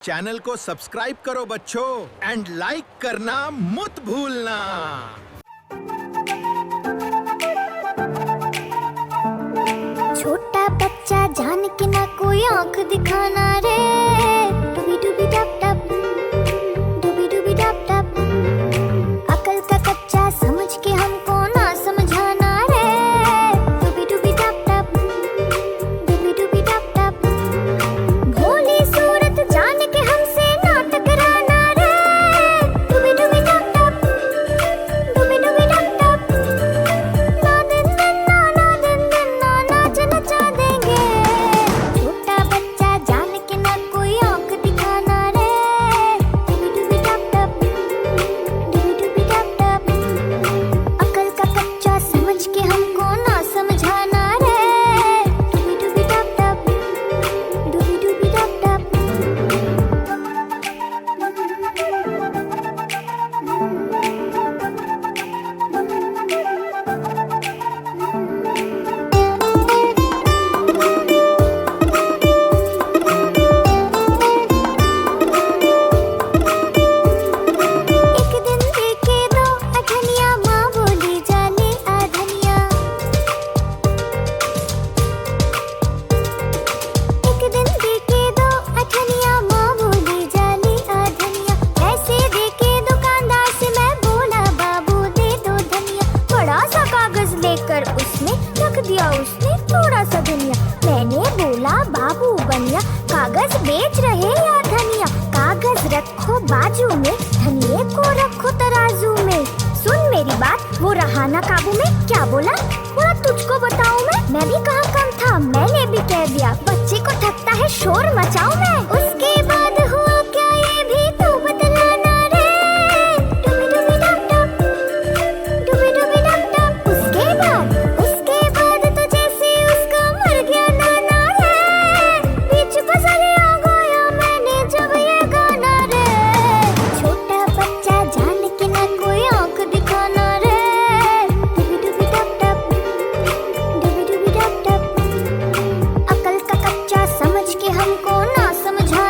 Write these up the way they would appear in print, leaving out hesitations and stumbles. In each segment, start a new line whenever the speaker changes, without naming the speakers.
Channel को subscribe करो बच्चों एंड लाइक करना मत भूलना।
छोटा बच्चा जान के ना कोई आंख दिखाना रे। डूबी डूबी डब डब, डूबी डूबी डब डब। अकल का कच्चा समझ के हमको ना समझाना रे। डूबी डूबी डब डब, डूबी डूबी डब डब। भोली सूरत जान के हमसे ना टकराना रे। डूबी डूबी डब डब, डूबी डूबी डब डब। ना दिन दिन ना नाच नचा देंगे। छोटा बच्चा जान के ना कोई आंख दिखाना रे। डूबी डूबी डब डब, डूबी डूबी डब डब। अकल का कच्चा समझ के हमको ना समझाना रे। डूबी डूबी डब डब, डूबी डूबी डब डब। एक दिन देखे दो अठनिया, माँ बोली जाने आधनिया। एक दिन देखे दो अठनिया, माँ बोली जाने आधनिया। ऐसे देखे दुकानदार से मैं बोला, बाबू दे दो धनिया। बड़ा सा कागज लेकर उसने रख दिया उसने थोड़ा सा धनिया। मैंने बोला बाबू बनिया, कागज बेच रहे या धनिया? कागज रखो बाजू में, धनिये को रखो तराजू में। सुन मेरी बात, वो रहा ना काबू में। क्या बोला? बोला तुझको बताऊं मैं भी कहाँ कम था, मैंने भी कह दिया। बच्चे को थकता है शोर मचाऊं मैं। उसके बाद हुआ क्या ये भी तू बतलाना रे। डूबी डूबी डब डब, डूबी डूबी डब डब। उसके बाद तो जैसे उसका मर गया नाना रे। बीच पसलिया गाया मैंने जब ये गाना रे। छोटा बच्चा जान के ना कोई आंख दिखाना रे। डूबी डूबी डब डब, डूबी डूबी डब डब। अकल का कच्चा समझ के हमको ना समझा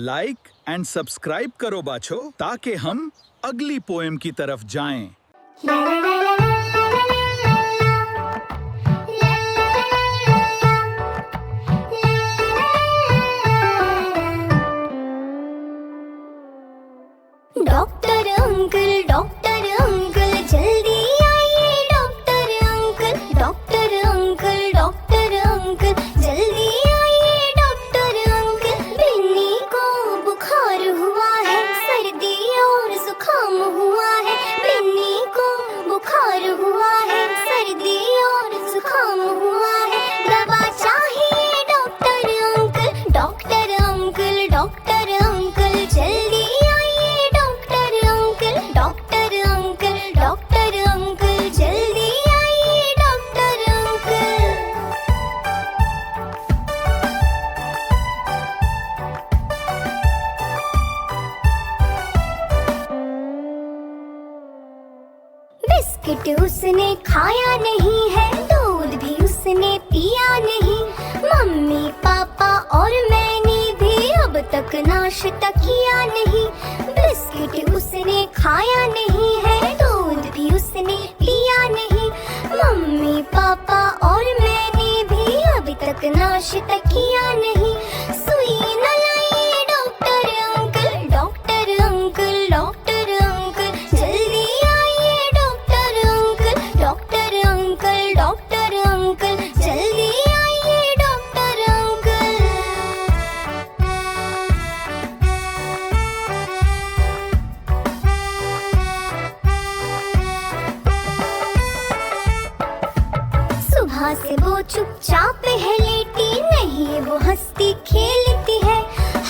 लाइक एंड सब्सक्राइब करो बच्चों, ताकि हम अगली पोएम की तरफ जाएं।
डॉक्टर अंकल जल्दी आइए, doctor uncle, doctor uncle, doctor uncle जल्दी आइए, डॉक्टर अंकल। बिन्नी को बुखार हुआ है, सर्दी और जुकाम हुआ है। बिन्नी को बुखार हुआ है, सर्दी और जुकाम हुआ है। दवा चाहिए doctor uncle, doctor uncle, doctor uncle जल्दी आइए, doctor uncle, doctor uncle, doctor uncle जल्दी आइए, डॉक्टर अंकल। बिस्किट उसने खाया नहीं है, दूध भी उसने पिया नहीं। मम्मी पापा और मैंने भी अब तक नाश्ता किया नहीं। बिस्किट उसने खाया नहीं है, दूध भी उसने पिया नहीं। मम्मी पापा और मैंने भी अभी तक नाश्ता किया नहीं। सुई न लाइए doctor uncle, doctor uncle, doctor uncle जल्दी आइए, doctor uncle, doctor uncle, doctor uncle जल्दी आइए, डॉक्टर अंकल। सुबह से वो चुपचाप है लेटी, नहीं वो हंसती खेलती है।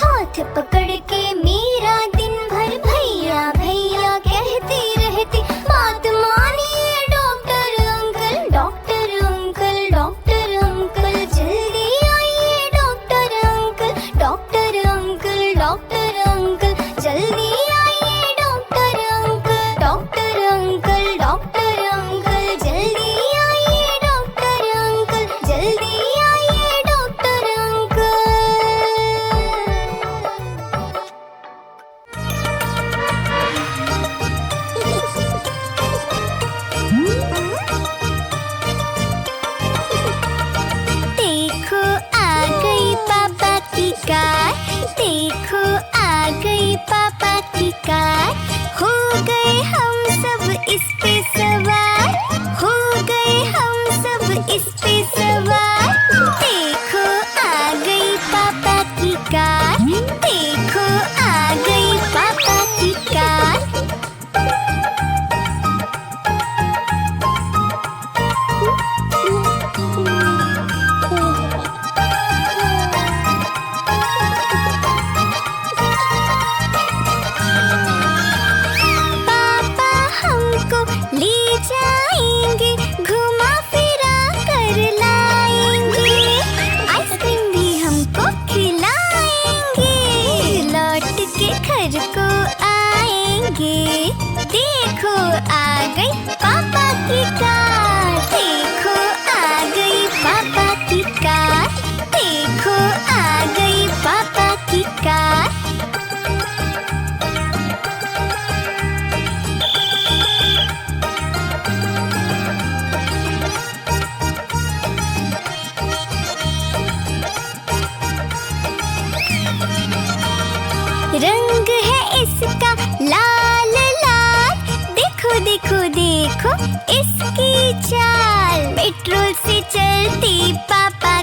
हाथ पकड़ के मेरा दिन भर भैया भैया कहती रहती। बात मानिए doctor uncle, doctor uncle, doctor uncle जल्दी आइए, doctor uncle, doctor uncle, doctor uncle जल्दी आइए, doctor uncle, doctor uncle, doctor uncle जल्दी आइए, डॉक्टर अंकल जल्दी आइए, डॉक्टर अंकल। देखो आ गई पापा की कार, देखो आ गई पापा की कार। हो गए हम सब इस पे सवार, हो गए हम सब इस पे सवार। देखो आ गई पापा की कार, देखो आ गई पापा की कार। पापा हमको ले जाएंगे, घुमा फिरा कर लाएंगे। आइसक्रीम भी हमको खिलाएंगे, लौट के घर को आएंगे। देखो आ गई पापा की कार, देखो आ गई पापा की कार, देखो आ गई पापा की कार। रंग है इसका लाल लाल, देखो देखो देखो इसकी चाल। पेट्रोल से चलती पापा